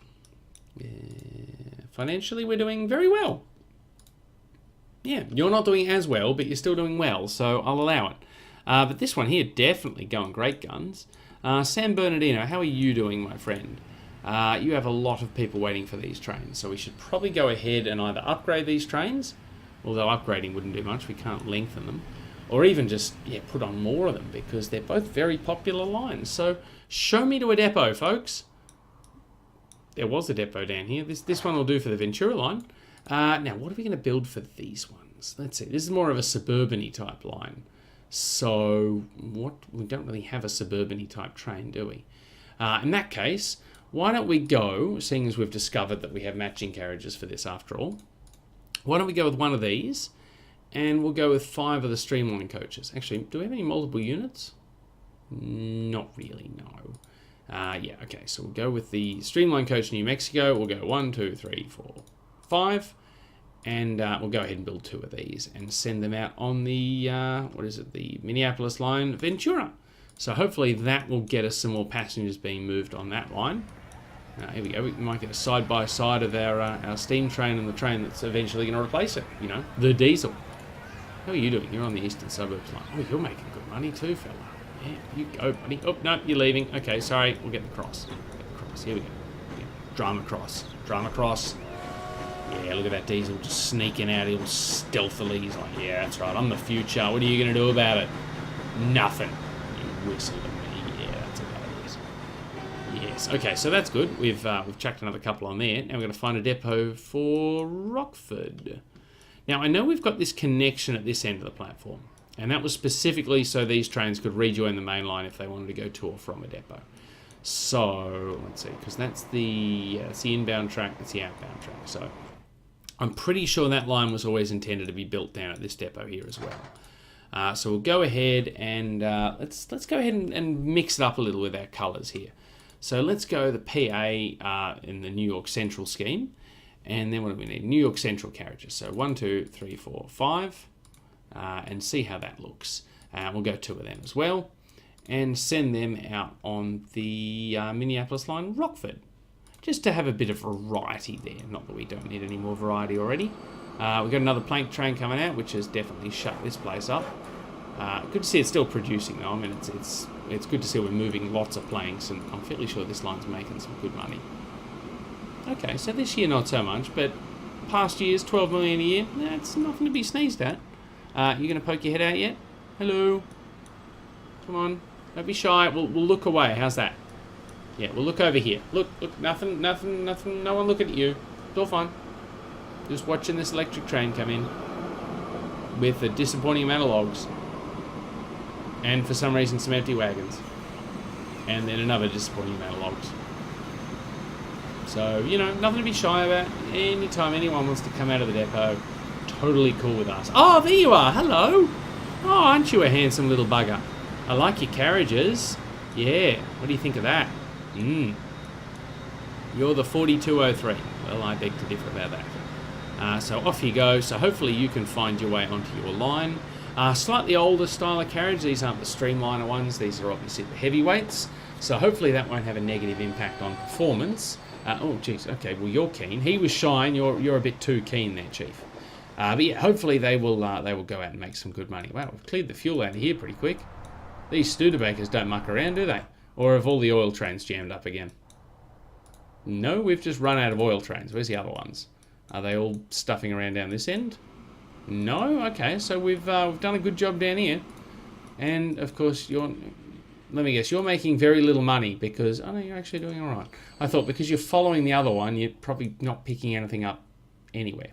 Financially, we're doing very well. Yeah, you're not doing as well, but you're still doing well, so I'll allow it. But this one here, definitely going great guns. San Bernardino, how are you doing, my friend? You have a lot of people waiting for these trains, so we should probably go ahead and either upgrade these trains, although upgrading wouldn't do much, we can't lengthen them, or even just put on more of them, because they're both very popular lines. So show me to a depot, folks. There was a depot down here. This one will do for the Ventura line. Now, what are we going to build for these ones? Let's see. This is more of a suburban-y type line. So we don't really have a suburban-y type train, do we? In that case, why don't we go, seeing as we've discovered that we have matching carriages for this after all, why don't we go with one of these And we'll go with 5 of the Streamline coaches. Actually, do we have any multiple units? Not really, no. Yeah, okay, so we'll go with the Streamline coach New Mexico. We'll go 1, 2, 3, 4, 5. And we'll go ahead and build 2 of these and send them out on the, the Minneapolis line Ventura. So hopefully that will get us some more passengers being moved on that line. Here we go. We might get a side-by-side of our steam train and the train that's eventually going to replace it. You know, the diesel. How are you doing? You're on the eastern suburbs line. Oh, you're making good money too, fella. Yeah, you go, buddy. Oh, no, you're leaving. Okay, sorry. We'll get the cross. Get the cross. Here we go. Yeah. Drama cross. Drama cross. Yeah, look at that diesel just sneaking out here stealthily. He's like, yeah, that's right. I'm the future. What are you going to do about it? Nothing. You whistle at me. Yeah, that's about it. Yes. Okay, so that's good. We've chucked another couple on there. Now we're going to find a depot for Rockford. Now, I know we've got this connection at this end of the platform, and that was specifically so these trains could rejoin the main line if they wanted to go to or from a depot. So, let's see, because that's the inbound track, that's the outbound track. So, I'm pretty sure that line was always intended to be built down at this depot here as well. So we'll go ahead and let's go ahead and mix it up a little with our colours here. So let's go the PA in the New York Central scheme. And then what do we need? New York Central carriages. So 1, 2, 3, 4, 5. And see how that looks. We'll go 2 of them as well. And send them out on the Minneapolis line Rockford. Just to have a bit of variety there. Not that we don't need any more variety already. We've got another plank train coming out, which has definitely shut this place up. Good to see it's still producing though. I mean, it's good to see we're moving lots of planks, and I'm fairly sure this line's making some good money. Okay, so this year not so much, but past years, 12 million a year, that's nothing to be sneezed at. You going to poke your head out yet? Hello? Come on, don't be shy. We'll look away. How's that? Yeah, we'll look over here. Look, nothing, no one looking at you. It's all fine. Just watching this electric train come in with a disappointing amount of logs. And for some reason, some empty wagons. And then another disappointing amount of logs. So, you know, nothing to be shy about. Anytime anyone wants to come out of the depot, totally cool with us. Oh, there you are. Hello. Oh, aren't you a handsome little bugger? I like your carriages. Yeah. What do you think of that? You're the 4203. Well, I beg to differ about that. So off you go. So hopefully you can find your way onto your line. Slightly older style of carriage. These aren't the Streamliner ones. These are obviously the heavyweights. So hopefully that won't have a negative impact on performance. Oh, geez. Okay, well, you're keen. He was shy, and you're a bit too keen there, Chief. But yeah, hopefully they will go out and make some good money. Wow, we've cleared the fuel out of here pretty quick. These Studebakers don't muck around, do they? Or have all the oil trains jammed up again? No, we've just run out of oil trains. Where's the other ones? Are they all stuffing around down this end? No? Okay, so we've done a good job down here. And, of course, let me guess, you're making very little money because... Oh, no, you're actually doing all right. I thought because you're following the other one, you're probably not picking anything up anywhere.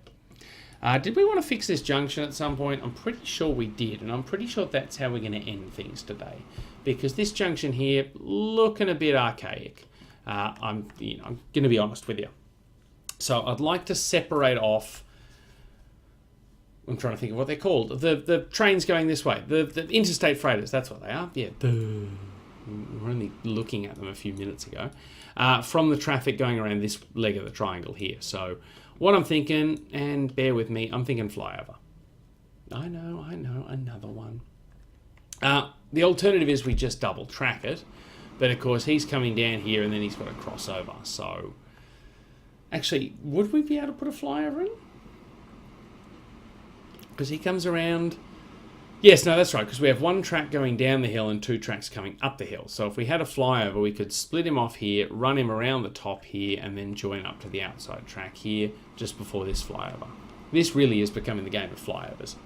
Did we want to fix this junction at some point? I'm pretty sure we did, and I'm pretty sure that's how we're going to end things today. Because this junction here, looking a bit archaic. I'm going to be honest with you. So I'd like to separate off... I'm trying to think of what they're called. The trains going this way. The interstate freighters, that's what they are. Yeah, we're only looking at them a few minutes ago. From the traffic going around this leg of the triangle here. So what I'm thinking, and bear with me, I'm thinking flyover. I know, another one. The alternative is we just double track it. But of course, he's coming down here and then he's got to cross over. So, actually, would we be able to put a flyover in? Because he comes around... Yes, no, that's right, because we have one track going down the hill and 2 tracks coming up the hill. So if we had a flyover, we could split him off here, run him around the top here, and then join up to the outside track here, just before this flyover. This really is becoming the game of flyovers.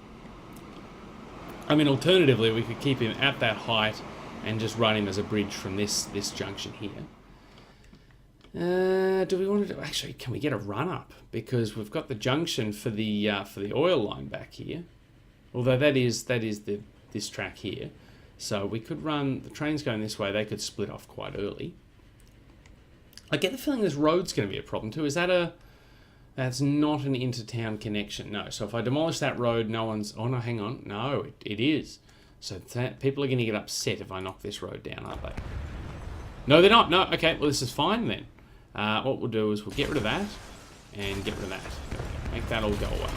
I mean, alternatively, we could keep him at that height and just run him as a bridge from this junction here. Do we want to do... Actually, can we get a run-up? Because we've got the junction for the oil line back here. Although that is this track here. So we could run... The train's going this way. They could split off quite early. I get the feeling this road's going to be a problem too. Is that a That's not an intertown connection. No. So if I demolish that road, no one's... Oh, no, hang on. No, it is. So people are going to get upset if I knock this road down, aren't they? No, they're not. No. Okay, well, this is fine then. What we'll do is we'll get rid of that and get rid of that. Make that all go away.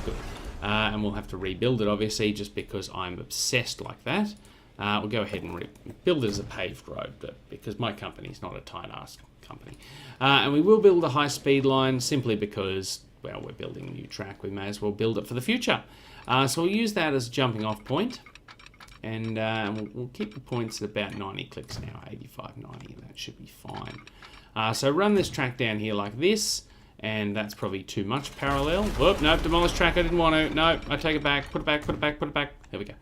Good. And we'll have to rebuild it, obviously, just because I'm obsessed like that. We'll go ahead and rebuild it as a paved road, but because my company's not a tight-ass company. And we will build a high-speed line simply because, well, we're building a new track. We may as well build it for the future. So we'll use that as a jumping-off point. And we'll keep the points at about 90 clicks now, 85, 90. That should be fine. So run this track down here like this. And that's probably too much parallel. Whoop, nope, demolish track, I didn't want to. No, I take it back, put it back, put it back, put it back. There we go.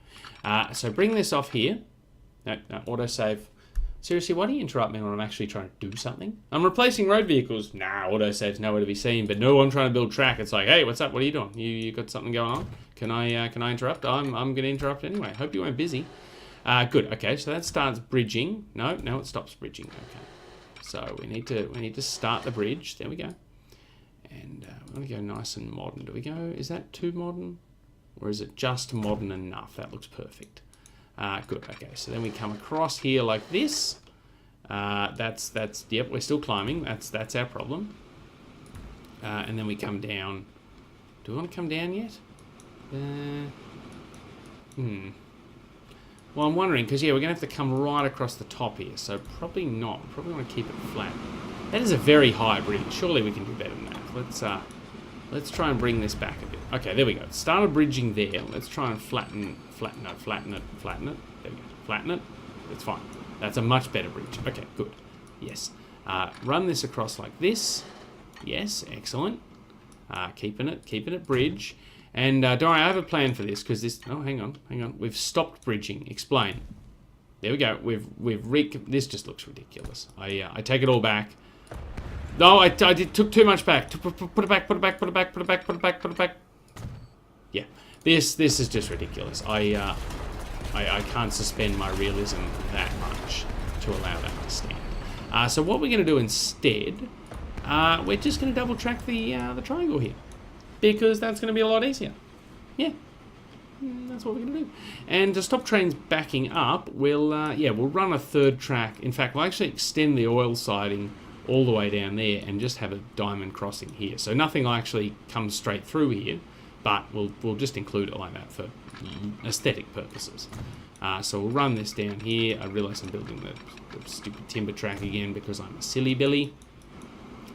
So bring this off here. No, autosave. Seriously, why do you interrupt me when I'm actually trying to do something? I'm replacing road vehicles. Nah, autosave's nowhere to be seen. But no, I'm trying to build track. It's like, hey, what's up? What are you doing? You got something going on? Can I interrupt? I'm going to interrupt anyway. Hope you weren't busy. Good. Okay, so that starts bridging. No, it stops bridging. Okay. So we need to start the bridge. There we go. And we're going to go nice and modern. Do we go? Is that too modern? Or is it just modern enough? That looks perfect. Good. Okay, so then we come across here like this. Yep, we're still climbing. That's our problem. And then we come down. Do we want to come down yet? Well, I'm wondering, because, yeah, we're going to have to come right across the top here. So probably not. Probably want to keep it flat. That is a very high bridge. Surely we can do better than that. Let's try and bring this back a bit. Okay, there we go. Started bridging there. Let's try and flatten it. There we go. Flatten it. It's fine. That's a much better bridge. Okay, good. Yes. Run this across like this. Yes, excellent. Keeping it bridge. And don't worry, I have a plan for this because this... Oh, hang on. We've stopped bridging. Explain. There we go. This just looks ridiculous. I take it all back. No, I took too much back. Put it back. Yeah, this is just ridiculous. I can't suspend my realism that much to allow that to stand. So what we're going to do instead, we're just going to double track the triangle here, because that's going to be a lot easier. Yeah, that's what we're going to do. And to stop trains backing up, we'll run a third track. In fact, we'll actually extend the oil siding all the way down there and just have a diamond crossing here. So nothing will actually come straight through here, but we'll just include it like that for aesthetic purposes. So we'll run this down here. I realise I'm building the stupid timber track again because I'm a silly Billy.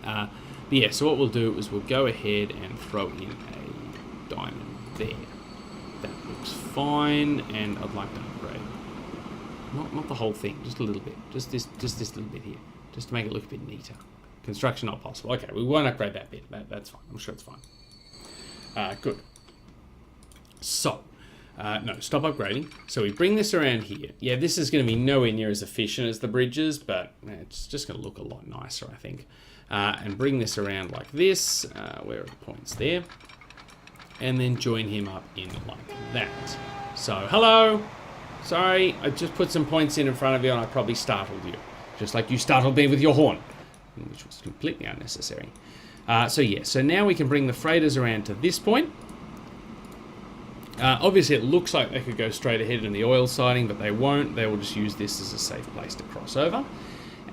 But yeah, so what we'll do is we'll go ahead and throw in a diamond there. That looks fine, and I'd like to upgrade. Not the whole thing, just a little bit. Just this little bit here. Just to make it look a bit neater. Construction not possible. Okay, we won't upgrade that bit. That's fine. I'm sure it's fine. Good. So, no, stop upgrading. So we bring this around here. Yeah, this is going to be nowhere near as efficient as the bridges, but it's just going to look a lot nicer, I think. And bring this around like this. Where are the points there? And then join him up in like that. So, hello! Sorry, I just put some points in front of you and I probably startled you. Just like you startled me with your horn, which was completely unnecessary. So now we can bring the freighters around to this point. Obviously, it looks like they could go straight ahead in the oil siding, but they won't. They will just use this as a safe place to cross over.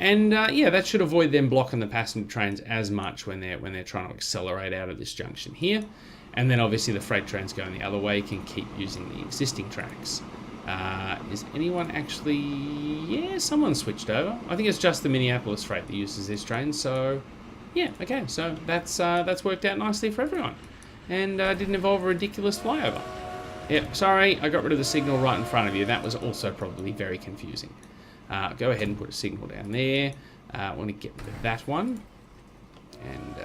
And yeah, that should avoid them blocking the passenger trains as much when they're trying to accelerate out of this junction here. And then obviously the freight trains going the other way can keep using the existing tracks. Is anyone actually... Yeah, someone switched over. I think it's just the Minneapolis freight that uses this train, so... Yeah, okay, so that's worked out nicely for everyone. And didn't involve a ridiculous flyover. Yeah, sorry, I got rid of the signal right in front of you. That was also probably very confusing. Go ahead and put a signal down there. I want to get rid of that one. And,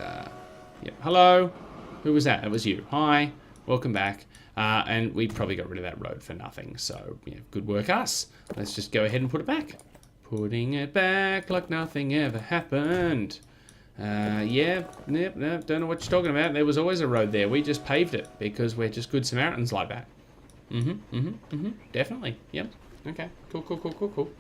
yeah, hello? Who was that? It was you. Hi, welcome back. And we probably got rid of that road for nothing. So, yeah, good work, us. Let's just go ahead and put it back. Putting it back like nothing ever happened. Yeah, don't know what you're talking about. There was always a road there. We just paved it because we're just good Samaritans like that. Definitely. Yep. Okay. Cool.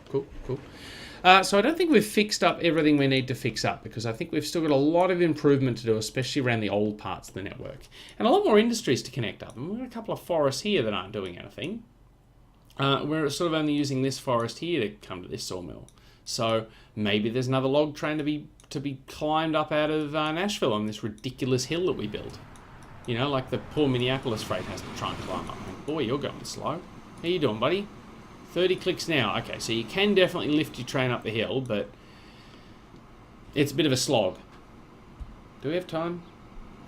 So I don't think we've fixed up everything we need to fix up, because I think we've still got a lot of improvement to do, especially around the old parts of the network. And a lot more industries to connect up. And we've got a couple of forests here that aren't doing anything. We're sort of only using this forest here to come to this sawmill. So maybe there's another log train to be climbed up out of Nashville on this ridiculous hill that we built. You know, like the poor Minneapolis freight has to try and climb up. And boy, you're going slow. How you doing, buddy? 30 clicks now. Okay, so you can definitely lift your train up the hill, but it's a bit of a slog. Do we have time?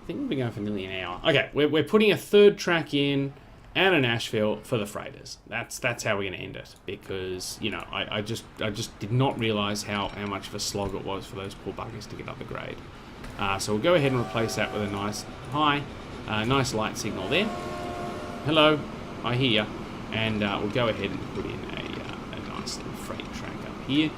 I think we've been going for nearly an hour. Okay, we're putting a third track in out of Nashville for the freighters. That's how we're going to end it, because, you know, I just did not realise how much of a slog it was for those poor buggers to get up the grade. So we'll go ahead and replace that with a nice nice light signal there. Hello, I hear you. And we'll go ahead and put in a nice little freight track up here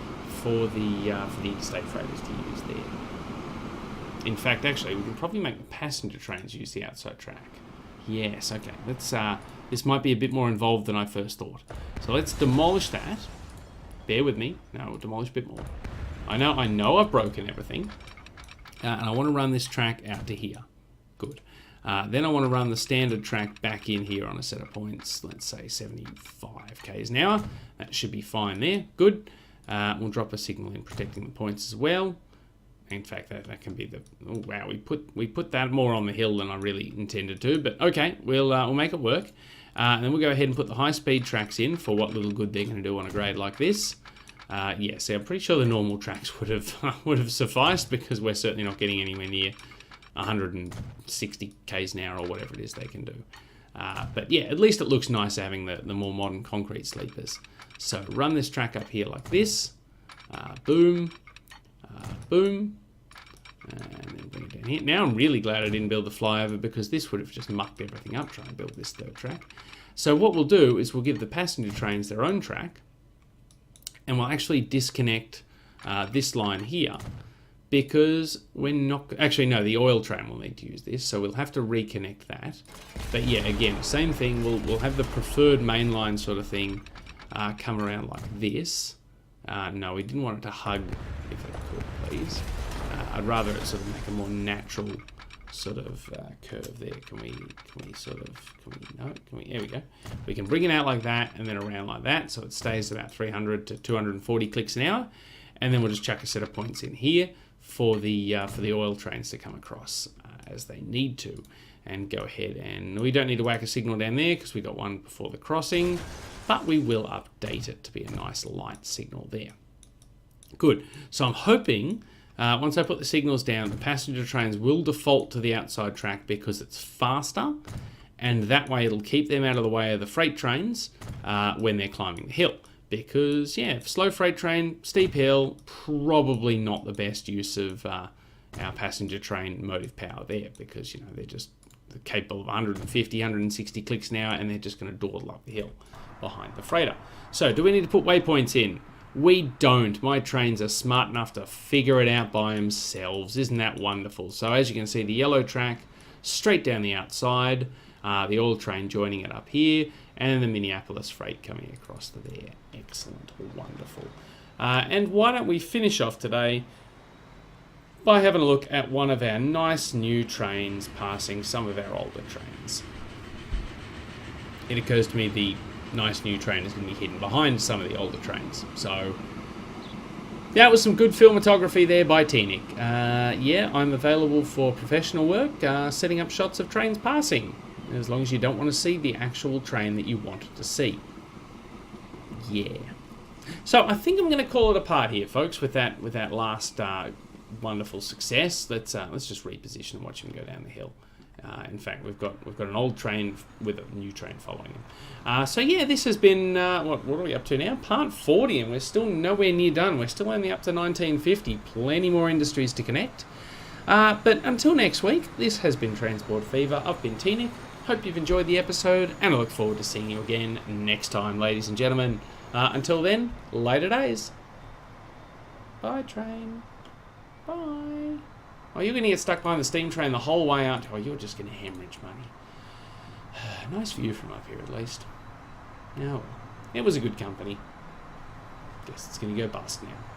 for the interstate freighters to use there. In fact, actually, we can probably make the passenger trains use the outside track. Yes, okay. Let's. This might be a bit more involved than I first thought. So let's demolish that. Bear with me. No, we'll demolish a bit more. I know I've broken everything. And I want to run this track out to here. Good. Then I want to run the standard track back in here on a set of points. Let's say 75 k's an hour. That should be fine there. Good. We'll drop a signal in protecting the points as well. In fact, that can be the... Oh, wow, we put that more on the hill than I really intended to. But okay, we'll make it work. And then we'll go ahead and put the high-speed tracks in for what little good they're going to do on a grade like this. Yeah, see, I'm pretty sure the normal tracks would have sufficed, because we're certainly not getting anywhere near 160 k's an hour or whatever it is they can do. But yeah, at least it looks nice having the more modern concrete sleepers. So run this track up here like this. Boom. Boom. And then bring it down here. Now I'm really glad I didn't build the flyover, because this would have just mucked everything up trying to build this third track. So what we'll do is we'll give the passenger trains their own track, and we'll actually disconnect this line here, because we're not... Actually, no, the oil train will need to use this, so we'll have to reconnect that. But yeah, again, same thing. We'll have the preferred mainline sort of thing come around like this. No, we didn't want it to hug, if it could, please. I'd rather it sort of make a more natural sort of curve there. There we go. We can bring it out like that and then around like that, so it stays about 300 to 240 clicks an hour. And then we'll just chuck a set of points in here for the oil trains to come across as they need to. And go ahead, and we don't need to whack a signal down there because we got one before the crossing, but we will update it to be a nice light signal there. Good. So I'm hoping once I put the signals down, the passenger trains will default to the outside track because it's faster, and that way it'll keep them out of the way of the freight trains when they're climbing the hill. Because, yeah, slow freight train, steep hill, probably not the best use of our passenger train motive power there, because, you know, they're just capable of 150, 160 clicks an hour, and they're just going to dawdle up the hill behind the freighter. So, do we need to put waypoints in? We don't. My trains are smart enough to figure it out by themselves. Isn't that wonderful? So, as you can see, the yellow track straight down the outside, the oil train joining it up here, and the Minneapolis freight coming across to there. Excellent. Wonderful. And why don't we finish off today by having a look at one of our nice new trains passing some of our older trains. It occurs to me the nice new train is going to be hidden behind some of the older trains. So that was some good filmography there by Teenic. Yeah, I'm available for professional work, setting up shots of trains passing, as long as you don't want to see the actual train that you wanted to see. Yeah. So I think I'm going to call it a part here, folks, with that last wonderful success. Let's just reposition and watch him go down the hill. In fact, we've got an old train with a new train following him. So yeah, this has been what are we up to now? Part 40, and we're still nowhere near done. We're still only up to 1950. Plenty more industries to connect. But until next week, this has been Transport Fever. I've been Teenic. Hope you've enjoyed the episode, and I look forward to seeing you again next time, ladies and gentlemen. Until then, later days. Bye, train. Bye. Oh, you're going to get stuck behind the steam train the whole way, aren't you? Oh, you're just going to hemorrhage money. Nice view from up here, at least. Oh, well. It was a good company. guess it's going to go bust now.